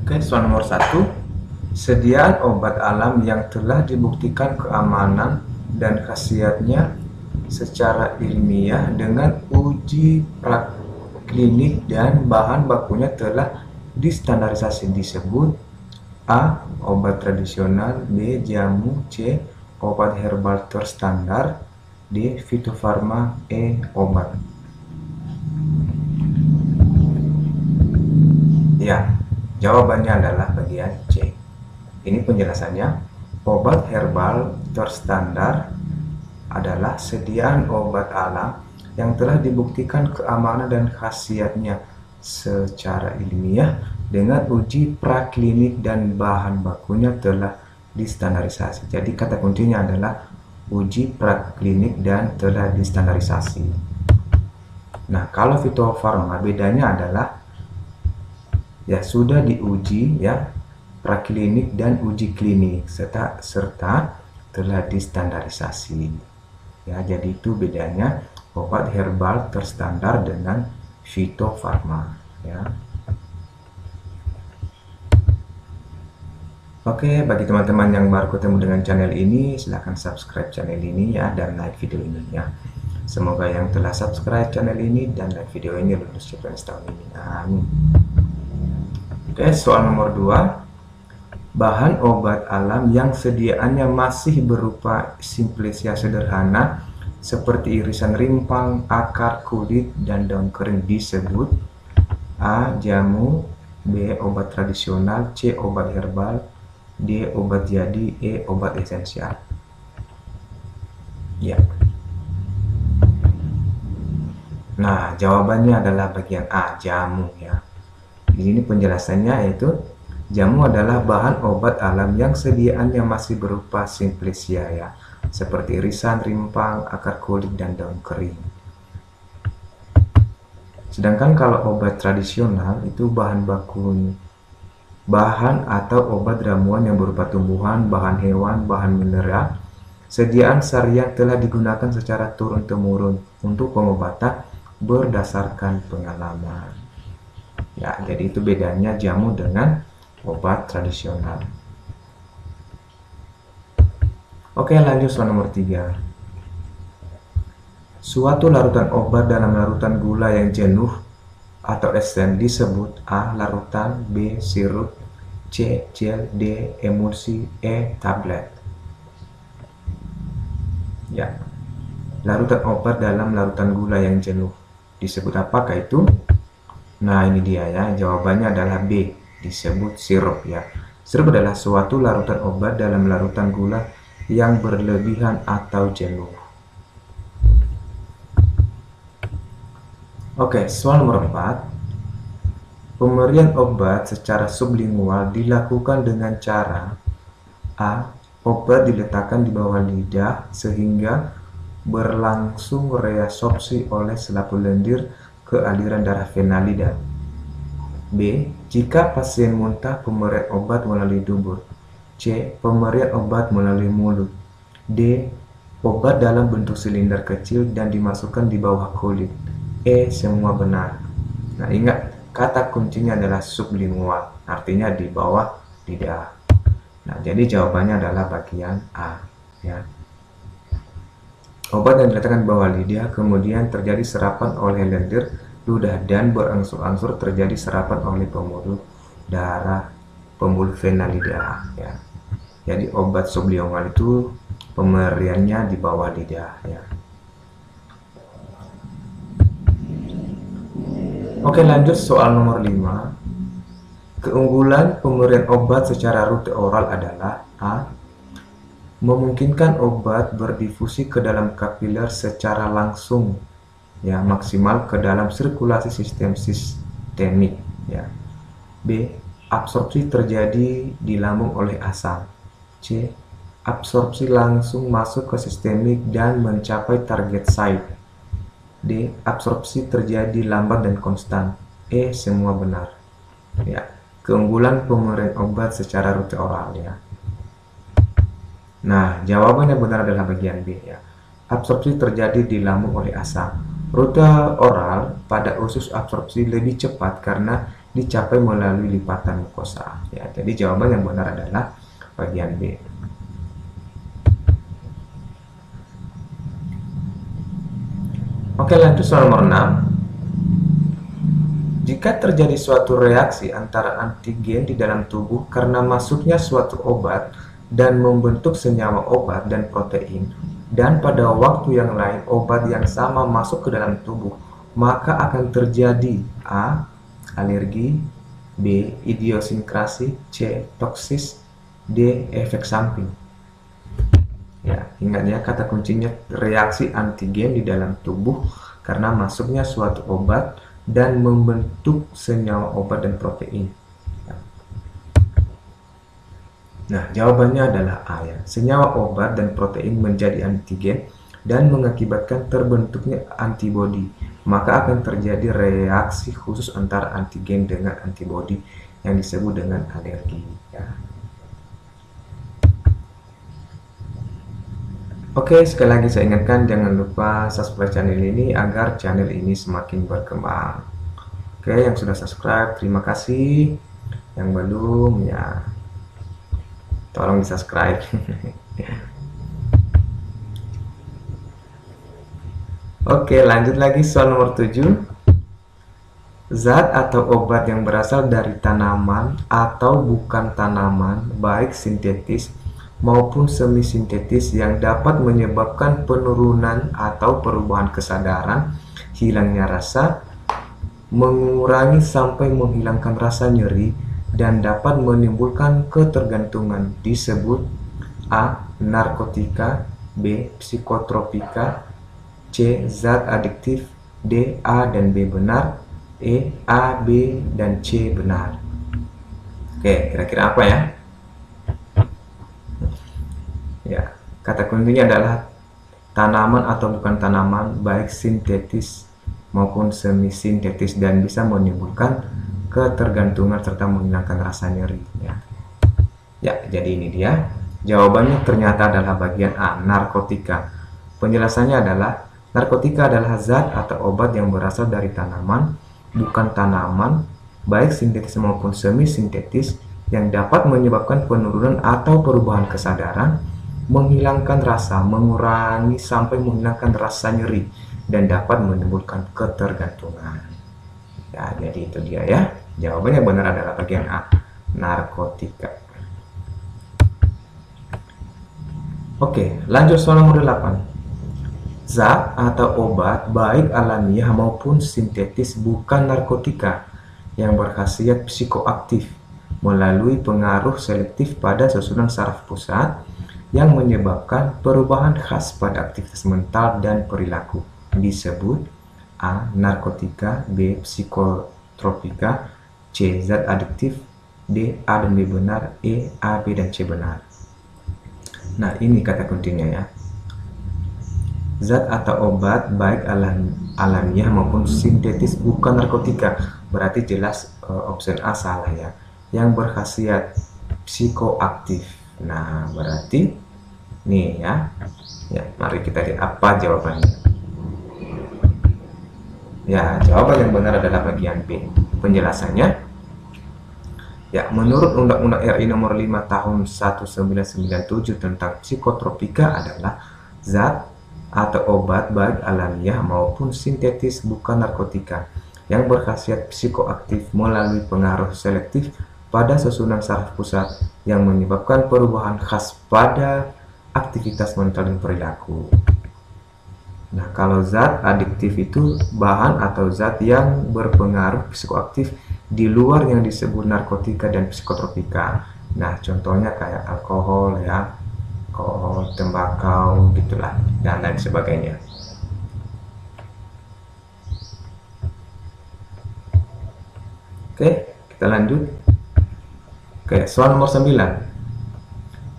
Oke, soal nomor 1. Sediaan obat alam yang telah dibuktikan keamanan dan khasiatnya secara ilmiah dengan uji praklinik dan bahan bakunya telah distandarisasi disebut A. Obat tradisional, B. Jamu, C. Obat herbal terstandar, D. Fitofarma, E. Obat. Ya, jawabannya adalah bagian C. Ini penjelasannya. Obat herbal terstandar adalah sediaan obat alam yang telah dibuktikan keamanan dan khasiatnya secara ilmiah dengan uji praklinik dan bahan bakunya telah distandarisasi. Jadi kata kuncinya adalah uji praklinik dan telah distandarisasi. Nah, kalau fitofarma bedanya adalah ya sudah diuji ya praklinik dan uji klinik serta telah distandarisasi. Ya, jadi itu bedanya obat herbal terstandar dengan fitofarma ya. Oke, bagi teman-teman yang baru ketemu dengan channel ini, silahkan subscribe channel ini ya dan like video ini ya. Semoga yang telah subscribe channel ini dan like video ini lulus CPNS tahun ini. Amin. Oke, soal nomor 2. Bahan obat alam yang sediaannya masih berupa simplesia sederhana seperti irisan rimpang, akar, kulit, dan daun kering disebut A. Jamu, B. Obat tradisional, C. Obat herbal, D. Obat jadi, E. Obat esensial. Ya. Nah, jawabannya adalah bagian A. Jamu ya. Di sini penjelasannya yaitu jamu adalah bahan obat alam yang sediaannya masih berupa simplesia ya, seperti irisan, rimpang, akar kulit, dan daun kering. Sedangkan kalau obat tradisional itu bahan atau obat ramuan yang berupa tumbuhan, bahan hewan, bahan mineral, sediaan syariah telah digunakan secara turun-temurun untuk pengobatan berdasarkan pengalaman. Ya, jadi itu bedanya jamu dengan obat tradisional. Oke, lanjut soal nomor 3. Suatu larutan obat dalam larutan gula yang jenuh atau esen disebut A. Larutan, B. Sirup, C. Gel, D. Emulsi, E. Tablet. Ya, larutan obat dalam larutan gula yang jenuh disebut apakah itu? Nah, ini dia ya, jawabannya adalah B. Disebut sirup ya. Sirup adalah suatu larutan obat dalam larutan gula yang berlebihan atau jenuh. Oke, soal nomor 4. Pemberian obat secara sublingual dilakukan dengan cara A. Obat diletakkan di bawah lidah sehingga berlangsung reabsorpsi oleh selaput lendir ke aliran darah vena lidah. B. Jika pasien muntah, pemberian obat melalui dubur. C. Pemberian obat melalui mulut. D. Obat dalam bentuk silinder kecil dan dimasukkan di bawah kulit. E. Semua benar. Nah, ingat, kata kuncinya adalah sublingual, artinya di bawah lidah. Nah, jadi jawabannya adalah bagian A ya. Obat yang diletakkan di bawah lidah kemudian terjadi serapan oleh lendir ludah dan berangsur-angsur terjadi serapan oleh pembuluh darah, pembuluh vena lidah ya. Jadi obat sublingual itu pemberiannya di bawah lidah ya. Oke, lanjut soal nomor 5. Keunggulan pemberian obat secara rute oral adalah A. Memungkinkan obat berdifusi ke dalam kapiler secara langsung ya, maksimal ke dalam sirkulasi sistem sistemik ya. B. Absorpsi terjadi di lambung oleh asam. C. Absorpsi langsung masuk ke sistemik dan mencapai target site. D. Absorpsi terjadi lambat dan konstan. E. Semua benar ya. Keunggulan pemberian obat secara rute oral ya. Nah, jawaban yang benar adalah bagian B ya. Absorpsi terjadi di lambung oleh asam. Rute oral pada usus absorpsi lebih cepat karena dicapai melalui lipatan mukosa. Ya, jadi jawaban yang benar adalah bagian B. Oke, lanjut soal nomor 6. Jika terjadi suatu reaksi antara antigen di dalam tubuh karena masuknya suatu obat dan membentuk senyawa obat dan protein, dan pada waktu yang lain obat yang sama masuk ke dalam tubuh, maka akan terjadi A. Alergi, B. Idiosinkrasi, C. Toksis, D. Efek samping. Ya, ingat ya, kata kuncinya reaksi antigen di dalam tubuh karena masuknya suatu obat dan membentuk senyawa obat dan protein. Nah, jawabannya adalah A ya. Senyawa obat dan protein menjadi antigen dan mengakibatkan terbentuknya antibodi. Maka akan terjadi reaksi khusus antara antigen dengan antibodi yang disebut dengan alergi. Ya. Oke, sekali lagi saya ingatkan jangan lupa subscribe channel ini agar channel ini semakin berkembang. Oke, yang sudah subscribe terima kasih. Yang belum ya tolong di subscribe. Oke, lanjut lagi soal nomor 7. Zat atau obat yang berasal dari tanaman atau bukan tanaman, baik sintetis maupun semi-sintetis, yang dapat menyebabkan penurunan atau perubahan kesadaran, hilangnya rasa, mengurangi sampai menghilangkan rasa nyeri, dan dapat menimbulkan ketergantungan disebut A. Narkotika, B. Psikotropika, C. Zat adiktif, D. A dan B benar, E. A, B, dan C benar. Oke, kira-kira apa ya? Ya, kata kuncinya adalah tanaman atau bukan tanaman, baik sintetis maupun semi-sintetis, dan bisa menimbulkan ketergantungan serta menghilangkan rasa nyeri. Ya, jadi ini dia. Jawabannya ternyata adalah bagian A, narkotika. Penjelasannya adalah narkotika adalah zat atau obat yang berasal dari tanaman, bukan tanaman, baik sintetis maupun semi-sintetis, yang dapat menyebabkan penurunan atau perubahan kesadaran, menghilangkan rasa, mengurangi sampai menghilangkan rasa nyeri, dan dapat menimbulkan ketergantungan. Ya, jadi itu dia ya. Jawabannya benar adalah bagian A, narkotika. Oke, lanjut soal nomor 8. Zat atau obat baik alamiah maupun sintetis bukan narkotika yang berkhasiat psikoaktif melalui pengaruh selektif pada susunan saraf pusat yang menyebabkan perubahan khas pada aktivitas mental dan perilaku disebut A. Narkotika, B. Psikotropika, C. Zat adiktif, D. A dan B benar, E. A, B, dan C benar. Nah, ini kata kuncinya ya. Zat atau obat baik alamiah maupun sintetis bukan narkotika. Berarti jelas option A salah ya. Yang berkhasiat psikoaktif. Nah, berarti nih ya. Ya, mari kita lihat apa jawabannya. Ya, jawaban yang benar adalah bagian B. Penjelasannya, ya, menurut Undang-Undang RI nomor 5 tahun 1997 tentang psikotropika adalah zat atau obat baik alamiah maupun sintetis bukan narkotika yang berkhasiat psikoaktif melalui pengaruh selektif pada susunan saraf pusat yang menyebabkan perubahan khas pada aktivitas mental dan perilaku. Nah, kalau zat adiktif itu bahan atau zat yang berpengaruh psikoaktif di luar yang disebut narkotika dan psikotropika. Nah, contohnya kayak alkohol ya, alkohol, tembakau, gitulah, dan lain sebagainya. Oke, kita lanjut. Oke, soal nomor 9.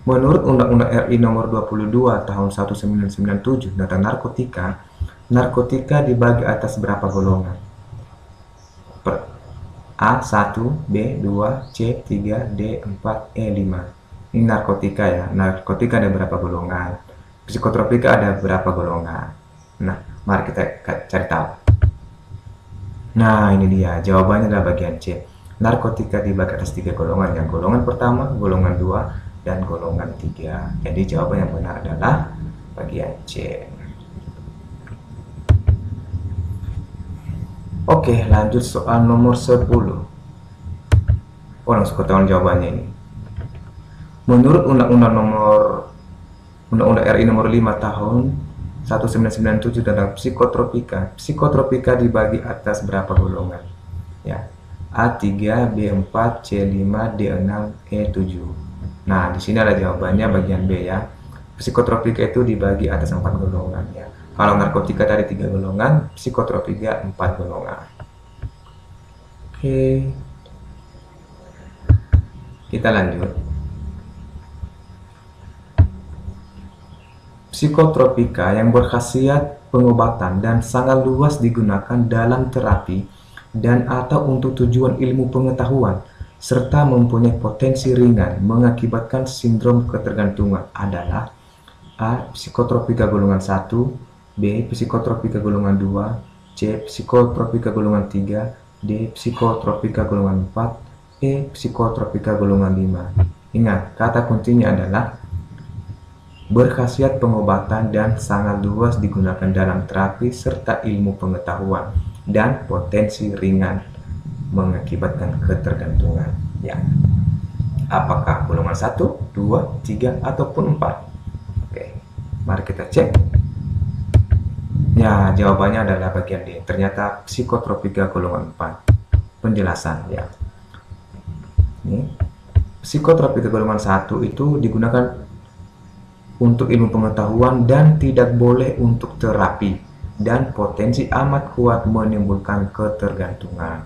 Menurut Undang-Undang RI nomor 22 tahun 1997 tentang narkotika, narkotika dibagi atas berapa golongan? A 1, B 2, C 3, D 4, E 5. Ini narkotika ya. Narkotika ada berapa golongan? Psikotropika ada berapa golongan? Nah, mari kita cari tahu. Nah, ini dia. Jawabannya adalah bagian C. narkotika dibagi atas 3 golongan, yang golongan pertama, golongan 2, dan golongan 3. Jadi jawaban yang benar adalah bagian C. Oke, lanjut soal nomor 10. Oh, langsung ketahuan jawabannya ini. Menurut Undang-Undang RI nomor 5 tahun 1997 tentang psikotropika, psikotropika dibagi atas berapa golongan? Ya, A3, B4, C5, D6, E7. Nah, di sini ada jawabannya bagian B ya. Psikotropika itu dibagi atas 4 golongan ya. Kalau narkotika dari 3 golongan, psikotropika 4 golongan. Oke. Kita lanjut. Psikotropika yang berkhasiat pengobatan dan sangat luas digunakan dalam terapi dan atau untuk tujuan ilmu pengetahuan serta mempunyai potensi ringan mengakibatkan sindrom ketergantungan adalah A. Psikotropika golongan 1, B. Psikotropika golongan 2, C. Psikotropika golongan 3, D. Psikotropika golongan 4, E. Psikotropika golongan 5. Ingat, kata kuncinya adalah berkhasiat pengobatan dan sangat luas digunakan dalam terapi serta ilmu pengetahuan dan potensi ringan mengakibatkan ketergantungan. Ya. Apakah golongan 1, 2, 3, ataupun 4? Oke, mari kita cek. Ya, jawabannya adalah bagian D. Ternyata psikotropika golongan 4. Penjelasan ya. Ini, psikotropika golongan 1 itu digunakan untuk ilmu pengetahuan dan tidak boleh untuk terapi dan potensi amat kuat menimbulkan ketergantungan.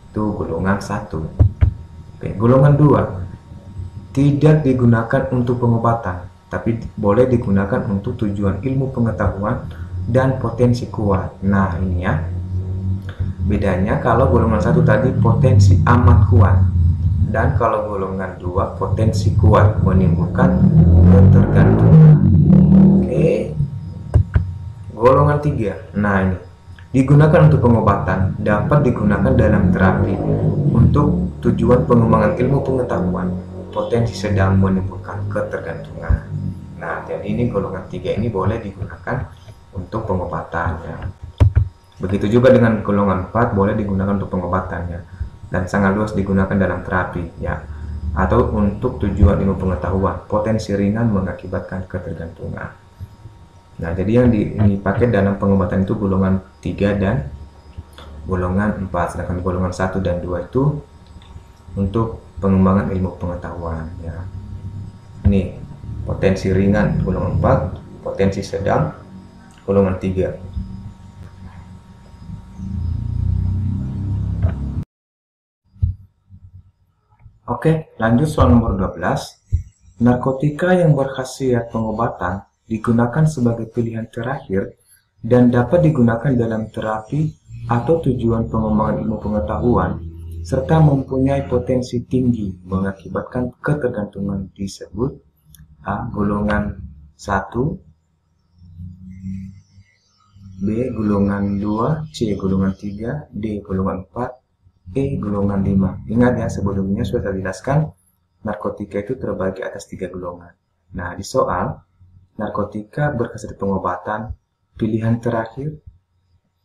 Itu golongan 1. Oke, golongan 2 tidak digunakan untuk pengobatan tapi boleh digunakan untuk tujuan ilmu pengetahuan dan potensi kuat. Nah, ini ya. Bedanya kalau golongan 1 tadi potensi amat kuat. Dan kalau golongan 2 potensi kuat menimbulkan ketergantungan. Oke. Golongan 3. Nah, ini digunakan untuk pengobatan, dapat digunakan dalam terapi untuk tujuan pengembangan ilmu pengetahuan, potensi sedang menimbulkan ketergantungan. Nah, jadi ini golongan 3 ini boleh digunakan untuk pengobatan ya. Begitu juga dengan golongan 4 boleh digunakan untuk pengobatannya. Dan sangat luas digunakan dalam terapi ya, atau untuk tujuan ilmu pengetahuan, potensi ringan mengakibatkan ketergantungan. Nah, jadi yang dipakai dalam pengobatan itu golongan 3 dan golongan 4, sedangkan golongan 1 dan 2 itu untuk pengembangan ilmu pengetahuan ya. Ini potensi ringan golongan 4, potensi sedang golongan 3. Oke, lanjut soal nomor 12. Narkotika yang berkhasiat pengobatan digunakan sebagai pilihan terakhir dan dapat digunakan dalam terapi atau tujuan pengembangan ilmu pengetahuan serta mempunyai potensi tinggi mengakibatkan ketergantungan disebut A. Golongan 1, B. Golongan 2, C. Golongan 3, D. Golongan 4, E. Golongan 5. Ingat ya, sebelumnya sudah saya jelaskan narkotika itu terbagi atas 3 golongan. Nah, di soal narkotika berkhasiat pengobatan pilihan terakhir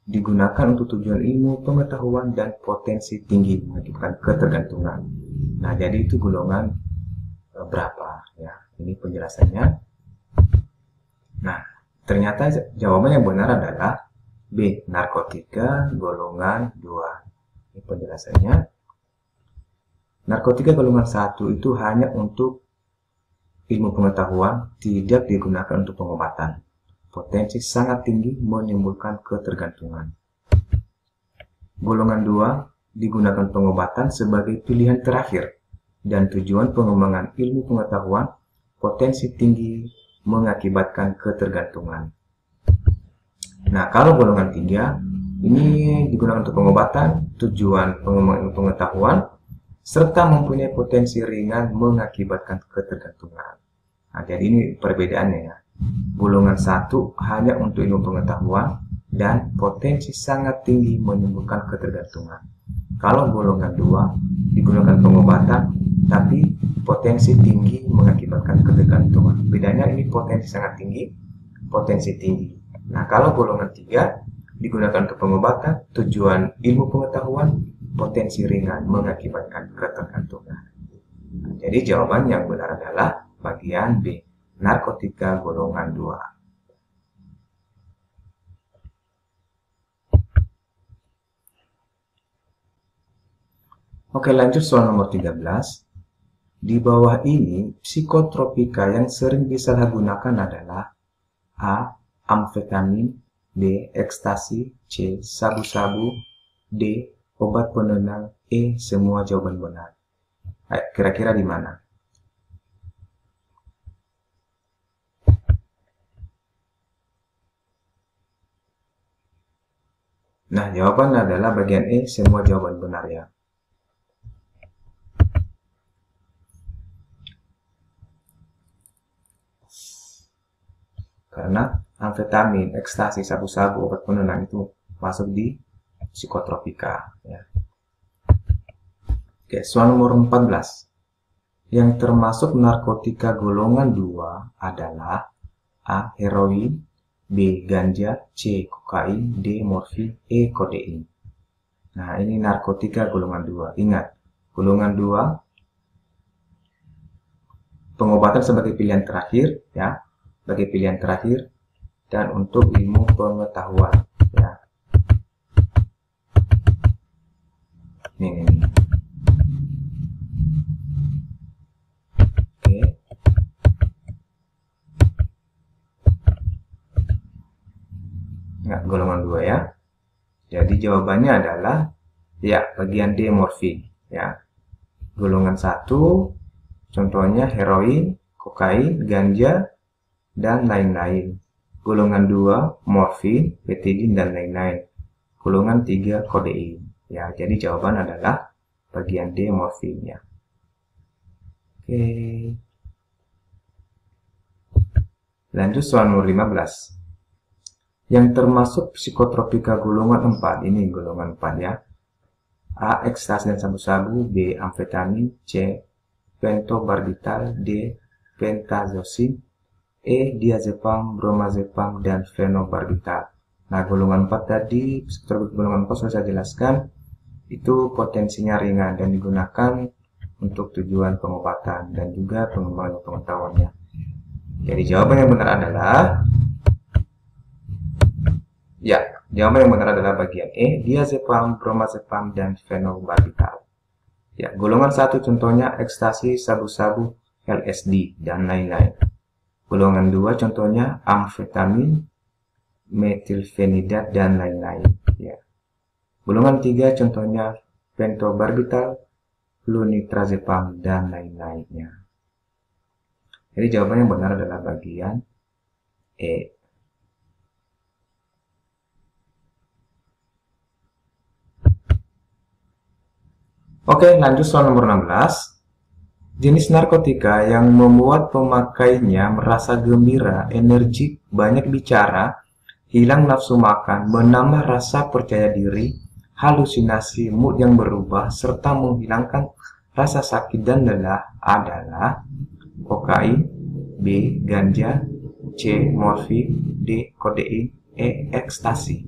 digunakan untuk tujuan ilmu pengetahuan dan potensi tinggi mengakibatkan ketergantungan. Nah, jadi itu golongan berapa ya? Ini penjelasannya. Nah, ternyata jawaban yang benar adalah B. Narkotika golongan 2. Ini penjelasannya. Narkotika golongan 1 itu hanya untuk ilmu pengetahuan, tidak digunakan untuk pengobatan. Potensi sangat tinggi menimbulkan ketergantungan. Golongan 2 digunakan pengobatan sebagai pilihan terakhir dan tujuan pengembangan ilmu pengetahuan, potensi tinggi mengakibatkan ketergantungan. Nah, kalau golongan 3 ini digunakan untuk pengobatan, tujuan pengembangan ilmu pengetahuan, serta mempunyai potensi ringan mengakibatkan ketergantungan. Nah, jadi ini perbedaannya ya. Golongan 1 hanya untuk ilmu pengetahuan dan potensi sangat tinggi menimbulkan ketergantungan. Kalau golongan 2 digunakan pengobatan, tapi potensi tinggi mengakibatkan ketergantungan. Bedanya ini potensi sangat tinggi, potensi tinggi. Nah, kalau golongan 3 digunakan untuk pengobatan, tujuan ilmu pengetahuan, potensi ringan mengakibatkan ketergantungan. Jadi jawaban yang benar adalah bagian B, narkotika golongan 2. Oke, lanjut soal nomor 13. Di bawah ini, psikotropika yang sering disalahgunakan adalah A. Amfetamin, B. Ekstasi, C. Sabu-sabu, D. Obat penenang, E. Semua jawaban benar. Kira-kira di mana? Nah, jawabannya adalah bagian E, semua jawaban benar ya. Karena amfetamin, ekstasi, sabu-sabu, obat penenang itu masuk di psikotropika. Ya. Oke, soal nomor 14. Yang termasuk narkotika golongan 2 adalah A. Heroin, B. Ganja, C. Kokain, D. Morfin, E. Kodein. Nah, ini narkotika golongan 2. Ingat, golongan 2 pengobatan sebagai pilihan terakhir ya. Sebagai pilihan terakhir dan untuk ilmu pengetahuan ya. Ini. Oke. Nah, golongan 2 ya. Jadi jawabannya adalah ya bagian D, morfin ya. Golongan 1 contohnya heroin, kokain, ganja dan lain-lain. Golongan 2 morfin, betadin dan lain-lain. Golongan 3 kodein. Ya, jadi jawaban adalah bagian D, morfin ya. Oke. Lanjut soal nomor 15. Yang termasuk psikotropika golongan 4, ini golongan 4 ya. A. Ekstasi dan sabu-sabu, B. Amfetamin, C. Pentobarbital, D. Pentazocin, E. Diazepam, bromazepam, dan fenobarbital. Nah, golongan 4 tadi, psikotropika golongan 4 sudah saya jelaskan, itu potensinya ringan dan digunakan untuk tujuan pengobatan dan juga pengembangan pengetahuannya. Jadi jawaban yang benar adalah ya, jawaban yang benar adalah bagian E, diazepam, bromazepam, dan fenobarbital. Ya, golongan 1 contohnya ekstasi, sabu-sabu, LSD, dan lain-lain. Golongan 2 contohnya amfetamin, metilfenidat, dan lain-lain. Ya. Golongan 3 contohnya pentobarbital, flunitrazepam, dan lain-lainnya. Jadi jawaban yang benar adalah bagian E. Oke, lanjut soal nomor 16. Jenis narkotika yang membuat pemakainya merasa gembira, energik, banyak bicara, hilang nafsu makan, menambah rasa percaya diri, halusinasi, mood yang berubah, serta menghilangkan rasa sakit dan lelah adalah kokain, B. Ganja, C. Morfin, D. Kodein, E. Ekstasi.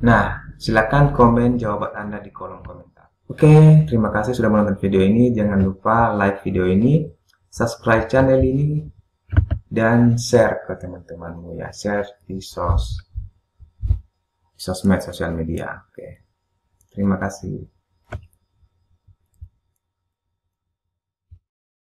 Nah, silakan komen jawaban Anda di kolom komentar. Oke, terima kasih sudah menonton video ini. Jangan lupa like video ini, subscribe channel ini, dan share ke teman-temanmu ya. Share di sosmed, sosial media. Oke, terima kasih.